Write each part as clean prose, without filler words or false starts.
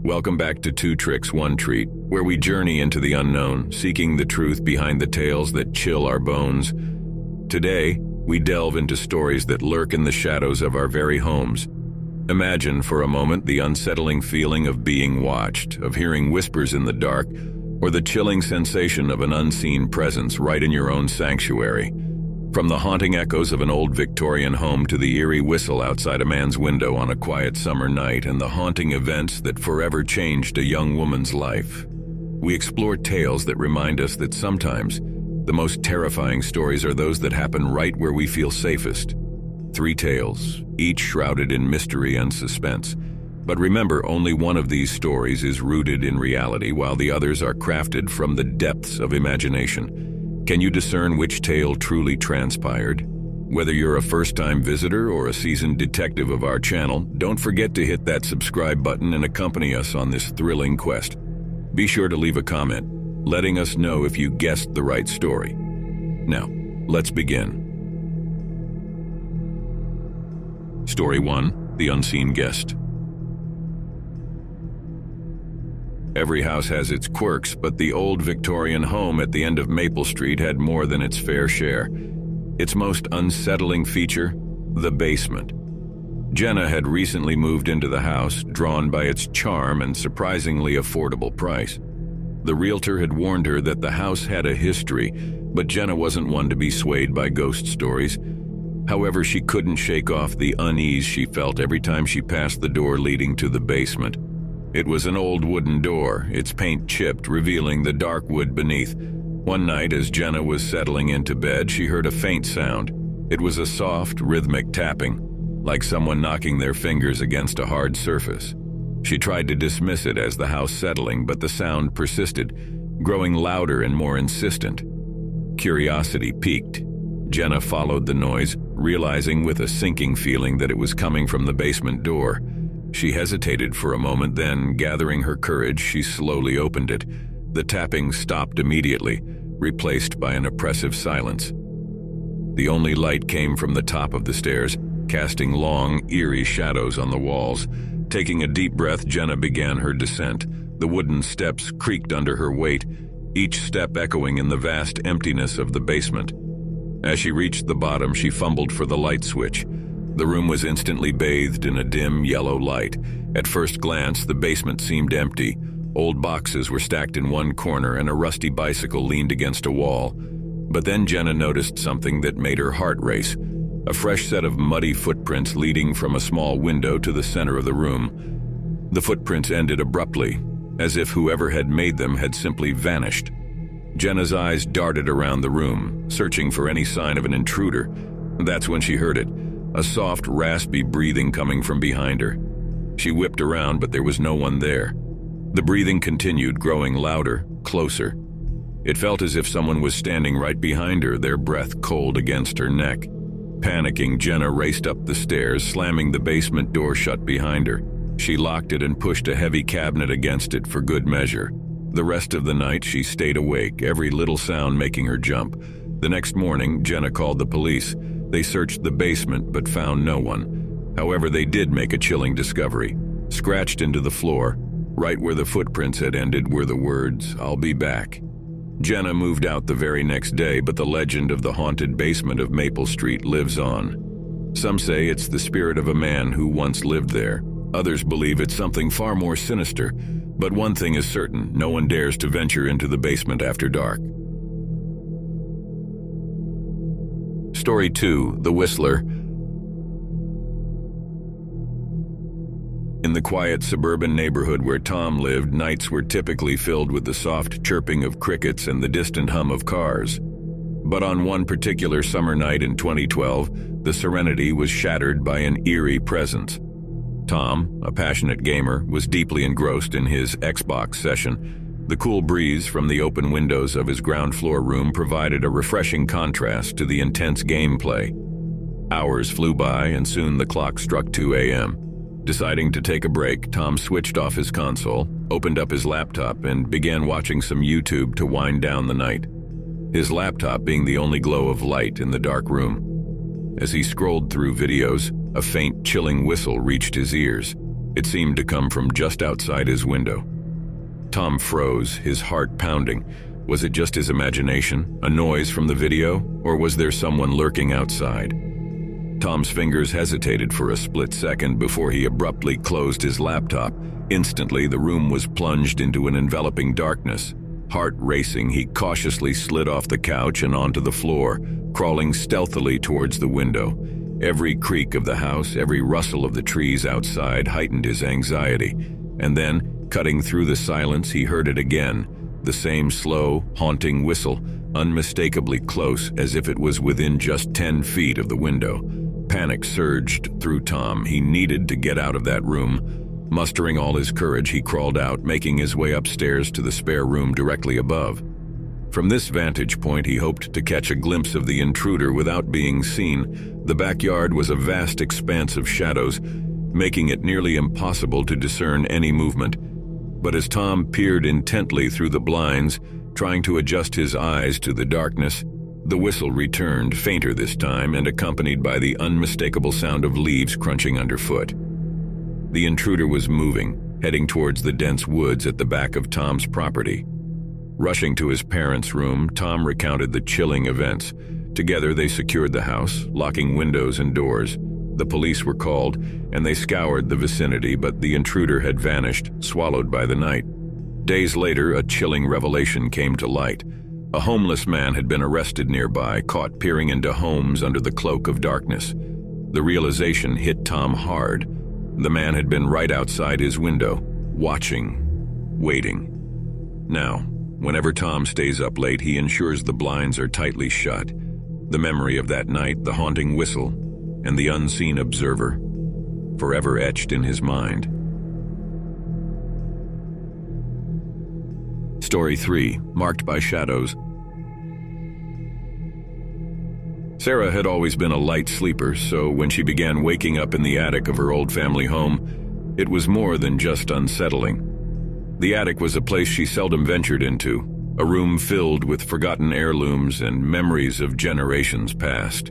Welcome back to Two Tricks, One Treat, where we journey into the unknown, seeking the truth behind the tales that chill our bones. Today, we delve into stories that lurk in the shadows of our very homes. Imagine for a moment the unsettling feeling of being watched, of hearing whispers in the dark, or the chilling sensation of an unseen presence right in your own sanctuary. From the haunting echoes of an old Victorian home to the eerie whistle outside a man's window on a quiet summer night and the haunting events that forever changed a young woman's life, we explore tales that remind us that sometimes the most terrifying stories are those that happen right where we feel safest. 3 tales, each shrouded in mystery and suspense. But remember, only one of these stories is rooted in reality, while the others are crafted from the depths of imagination. Can you discern which tale truly transpired? Whether you're a first-time visitor or a seasoned detective of our channel, don't forget to hit that subscribe button and accompany us on this thrilling quest. Be sure to leave a comment, letting us know if you guessed the right story. Now, let's begin. Story 1: The Unseen Guest. Every house has its quirks, but the old Victorian home at the end of Maple Street had more than its fair share. Its most unsettling feature: the basement. Jenna had recently moved into the house, drawn by its charm and surprisingly affordable price. The realtor had warned her that the house had a history, but Jenna wasn't one to be swayed by ghost stories. However, she couldn't shake off the unease she felt every time she passed the door leading to the basement. It was an old wooden door, its paint chipped, revealing the dark wood beneath. One night, as Jenna was settling into bed, she heard a faint sound. It was a soft, rhythmic tapping, like someone knocking their fingers against a hard surface. She tried to dismiss it as the house settling, but the sound persisted, growing louder and more insistent. Curiosity piqued. Jenna followed the noise, realizing with a sinking feeling that it was coming from the basement door. She hesitated for a moment, then, gathering her courage, she slowly opened it. The tapping stopped immediately, replaced by an oppressive silence. The only light came from the top of the stairs, casting long, eerie shadows on the walls. Taking a deep breath, Jenna began her descent. The wooden steps creaked under her weight, each step echoing in the vast emptiness of the basement. As she reached the bottom, she fumbled for the light switch. The room was instantly bathed in a dim yellow light. At first glance, the basement seemed empty. Old boxes were stacked in one corner and a rusty bicycle leaned against a wall. But then Jenna noticed something that made her heart race. A fresh set of muddy footprints leading from a small window to the center of the room. The footprints ended abruptly, as if whoever had made them had simply vanished. Jenna's eyes darted around the room, searching for any sign of an intruder. That's when she heard it. A soft, raspy breathing coming from behind her. She whipped around, but there was no one there. The breathing continued, growing louder, closer. It felt as if someone was standing right behind her, their breath cold against her neck. Panicking, Jenna raced up the stairs, slamming the basement door shut behind her. She locked it and pushed a heavy cabinet against it for good measure. The rest of the night, she stayed awake, every little sound making her jump. The next morning, Jenna called the police. They searched the basement but found no one. However, they did make a chilling discovery. Scratched into the floor, right where the footprints had ended, were the words, "I'll be back." Jenna moved out the very next day, but the legend of the haunted basement of Maple Street lives on. Some say it's the spirit of a man who once lived there. Others believe it's something far more sinister. But one thing is certain, no one dares to venture into the basement after dark. Story 2: The Whistler. In the quiet suburban neighborhood where Tom lived, nights were typically filled with the soft chirping of crickets and the distant hum of cars. But on one particular summer night in 2012, the serenity was shattered by an eerie presence. Tom, a passionate gamer, was deeply engrossed in his Xbox session. The cool breeze from the open windows of his ground floor room provided a refreshing contrast to the intense gameplay. Hours flew by and soon the clock struck 2 a.m. Deciding to take a break, Tom switched off his console, opened up his laptop, and began watching some YouTube to wind down the night. His laptop being the only glow of light in the dark room. As he scrolled through videos, a faint, chilling whistle reached his ears. It seemed to come from just outside his window. Tom froze, his heart pounding. Was it just his imagination, a noise from the video, or was there someone lurking outside? Tom's fingers hesitated for a split second before he abruptly closed his laptop. Instantly, the room was plunged into an enveloping darkness. Heart racing, he cautiously slid off the couch and onto the floor, crawling stealthily towards the window. Every creak of the house, every rustle of the trees outside heightened his anxiety. And then, cutting through the silence, he heard it again. The same slow, haunting whistle, unmistakably close, as if it was within just 10 feet of the window. Panic surged through Tom. He needed to get out of that room. Mustering all his courage, he crawled out, making his way upstairs to the spare room directly above. From this vantage point, he hoped to catch a glimpse of the intruder without being seen. The backyard was a vast expanse of shadows, making it nearly impossible to discern any movement. But as Tom peered intently through the blinds, trying to adjust his eyes to the darkness, the whistle returned, fainter this time, and accompanied by the unmistakable sound of leaves crunching underfoot. The intruder was moving, heading towards the dense woods at the back of Tom's property. Rushing to his parents' room, Tom recounted the chilling events. Together they secured the house, locking windows and doors. The police were called, and they scoured the vicinity, but the intruder had vanished, swallowed by the night. Days later, a chilling revelation came to light. A homeless man had been arrested nearby, caught peering into homes under the cloak of darkness. The realization hit Tom hard. The man had been right outside his window, watching, waiting. Now, whenever Tom stays up late, he ensures the blinds are tightly shut. The memory of that night, the haunting whistle, and the unseen observer, forever etched in his mind. Story 3, Marked by Shadows. Sarah had always been a light sleeper, so when she began waking up in the attic of her old family home, it was more than just unsettling. The attic was a place she seldom ventured into, a room filled with forgotten heirlooms and memories of generations past.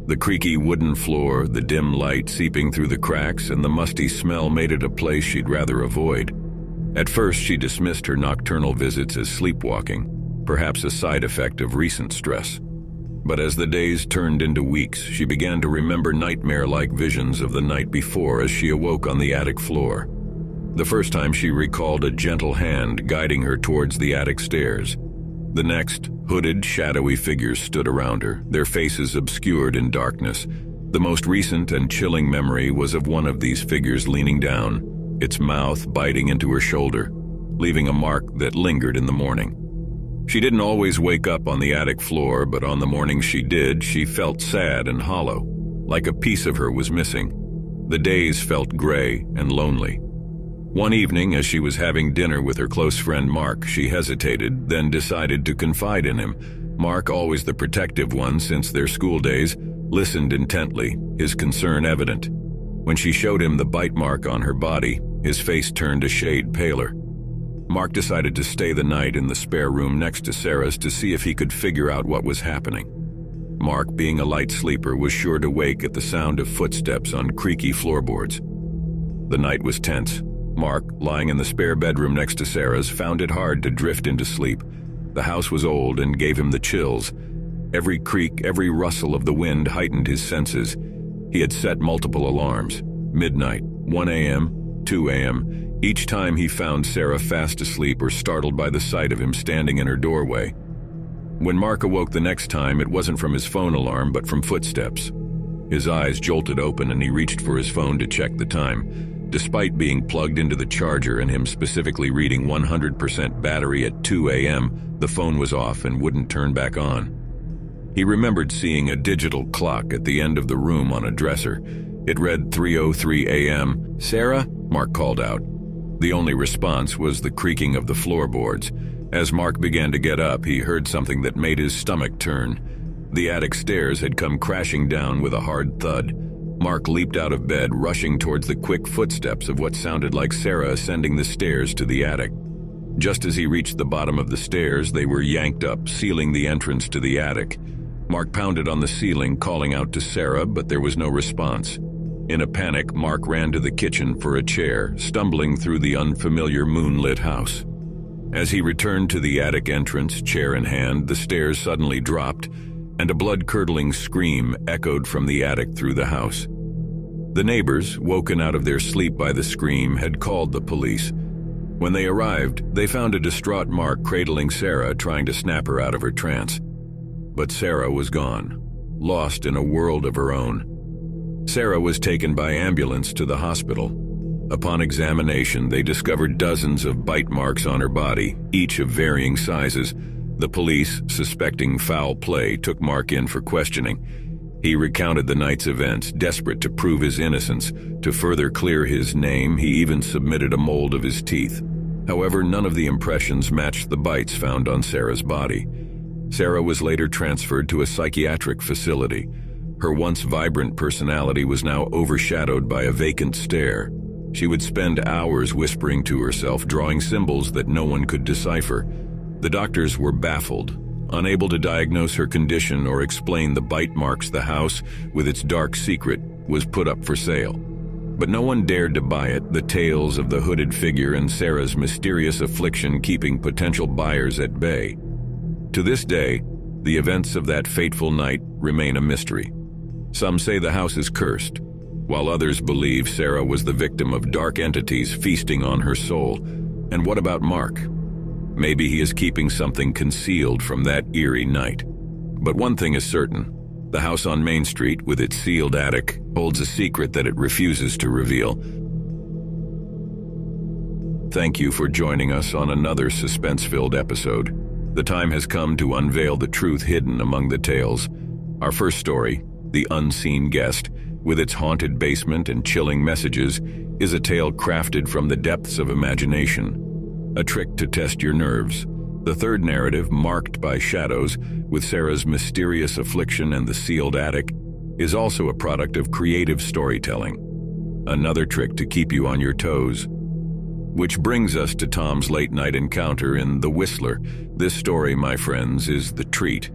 The creaky wooden floor, the dim light seeping through the cracks, and the musty smell made it a place she'd rather avoid. At first, she dismissed her nocturnal visits as sleepwalking, perhaps a side effect of recent stress. But as the days turned into weeks, she began to remember nightmare-like visions of the night before as she awoke on the attic floor. The first time she recalled a gentle hand guiding her towards the attic stairs. The next, hooded, shadowy figures stood around her, their faces obscured in darkness. The most recent and chilling memory was of one of these figures leaning down, its mouth biting into her shoulder, leaving a mark that lingered in the morning. She didn't always wake up on the attic floor, but on the mornings she did, she felt sad and hollow, like a piece of her was missing. The days felt gray and lonely. One evening, as she was having dinner with her close friend Mark, she hesitated, then decided to confide in him. Mark, always the protective one since their school days, listened intently, his concern evident. When she showed him the bite mark on her body, his face turned a shade paler. Mark decided to stay the night in the spare room next to Sarah's to see if he could figure out what was happening. Mark, being a light sleeper, was sure to wake at the sound of footsteps on creaky floorboards. The night was tense. Mark, lying in the spare bedroom next to Sarah's, found it hard to drift into sleep. The house was old and gave him the chills. Every creak, every rustle of the wind heightened his senses. He had set multiple alarms. Midnight, 1 a.m., 2 a.m., each time he found Sarah fast asleep or startled by the sight of him standing in her doorway. When Mark awoke the next time, it wasn't from his phone alarm, but from footsteps. His eyes jolted open and he reached for his phone to check the time. Despite being plugged into the charger and him specifically reading 100% battery at 2 a.m., the phone was off and wouldn't turn back on. He remembered seeing a digital clock at the end of the room on a dresser. It read 3:03 a.m. "Sarah?" Mark called out. The only response was the creaking of the floorboards. As Mark began to get up, he heard something that made his stomach turn. The attic stairs had come crashing down with a hard thud. Mark leaped out of bed, rushing towards the quick footsteps of what sounded like Sarah ascending the stairs to the attic. Just as he reached the bottom of the stairs, they were yanked up, sealing the entrance to the attic. Mark pounded on the ceiling, calling out to Sarah, but there was no response. In a panic, Mark ran to the kitchen for a chair, stumbling through the unfamiliar moonlit house. As he returned to the attic entrance, chair in hand, the stairs suddenly dropped, and a blood-curdling scream echoed from the attic through the house. The neighbors, woken out of their sleep by the scream, had called the police. When they arrived, they found a distraught Mark cradling Sarah, trying to snap her out of her trance. But Sarah was gone, lost in a world of her own. Sarah was taken by ambulance to the hospital. Upon examination, they discovered dozens of bite marks on her body, each of varying sizes. The police, suspecting foul play, took Mark in for questioning. He recounted the night's events, desperate to prove his innocence. To further clear his name, he even submitted a mold of his teeth. However, none of the impressions matched the bites found on Sarah's body. Sarah was later transferred to a psychiatric facility. Her once vibrant personality was now overshadowed by a vacant stare. She would spend hours whispering to herself, drawing symbols that no one could decipher. The doctors were baffled, unable to diagnose her condition or explain the bite marks. The house, with its dark secret, was put up for sale. But no one dared to buy it, the tales of the hooded figure and Sarah's mysterious affliction keeping potential buyers at bay. To this day, the events of that fateful night remain a mystery. Some say the house is cursed, while others believe Sarah was the victim of dark entities feasting on her soul. And what about Mark? Maybe he is keeping something concealed from that eerie night. But one thing is certain: the house on Main Street, with its sealed attic, holds a secret that it refuses to reveal. Thank you for joining us on another suspense-filled episode. The time has come to unveil the truth hidden among the tales. Our first story, The Unseen Guest, with its haunted basement and chilling messages, is a tale crafted from the depths of imagination. A trick to test your nerves. The third narrative, Marked by Shadows, with Sarah's mysterious affliction and the sealed attic, is also a product of creative storytelling. Another trick to keep you on your toes. Which brings us to Tom's late-night encounter in The Whistler. This story, my friends, is The Treat.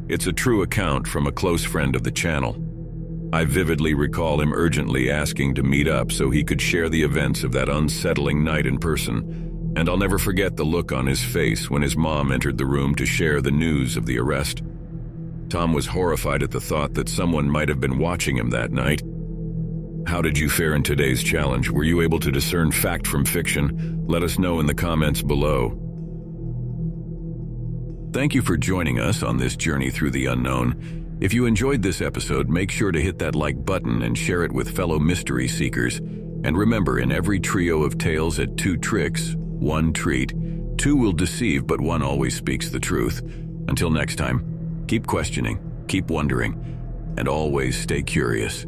It's a true account from a close friend of the channel. I vividly recall him urgently asking to meet up so he could share the events of that unsettling night in person, and I'll never forget the look on his face when his mom entered the room to share the news of the arrest. Tom was horrified at the thought that someone might have been watching him that night. How did you fare in today's challenge? Were you able to discern fact from fiction? Let us know in the comments below. Thank you for joining us on this journey through the unknown. If you enjoyed this episode, make sure to hit that like button and share it with fellow mystery seekers. And remember, in every trio of tales at 2 tricks, 1 treat, 2 will deceive, but 1 always speaks the truth. Until next time, keep questioning, keep wondering, and always stay curious.